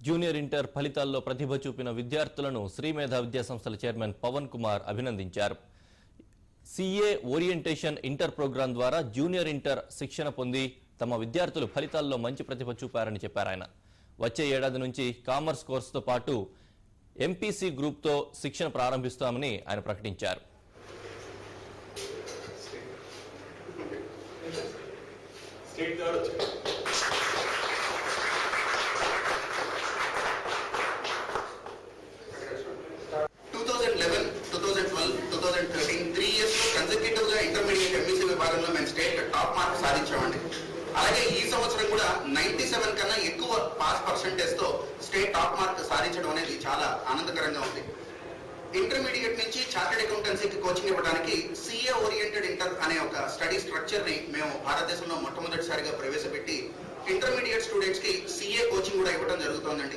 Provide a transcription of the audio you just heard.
Junior inter ఫలితాల్లో ప్రతిభ చూపిన విద్యార్థులను శ్రీమేధ విద్యాసంస్థల చైర్మన్ పవన్ కుమార్ అభినందించారు. సిఏ ఓరియంటేషన్ ఇంటర్ ప్రోగ్రాం ద్వారా జూనియర్ ఇంటర్ శిక్షణ పొంది తమ విద్యార్థులు ఫలితాల్లో మంచి ప్రతిభ చూపారని చెప్పారు. ఆయన వచ్చే ఏడాది నుంచి కామర్స్ కోర్సుతో పాటు ఎంపీసీ గ్రూప్తో శిక్షణ ప్రారంభిస్తామని ఆయన ప్రకటించారు. ఇంటర్మీడియట్ ఎంపీసీ విభాగంలో మేము స్టేట్ టాప్ మార్క్ సాధించామండి. అలాగే ఈ సంవత్సరం కూడా 97 కన్నా ఎక్కువ పాస్ పర్సెంటేజ్ తో స్టేట్ టాప్ మార్క్ సాధించడం అనేది చాలా ఆనందకరంగా ఉంది. ఇంటర్మీడియట్ నుంచి చార్టెడ్ అకౌంటెన్సీకి కోచింగ్ ఇవ్వడానికి సిఏ ఓరియంటెడ్ ఇంటర్ అనే ఒక స్టడీ స్ట్రక్చర్ ని మేము భారతదేశంలో మొట్టమొదటిసారిగా ప్రవేశపెట్టి ఇంటర్మీడియట్ స్టూడెంట్స్ కి సిఏ కోచింగ్ కూడా ఇవ్వడం జరుగుతోందండి.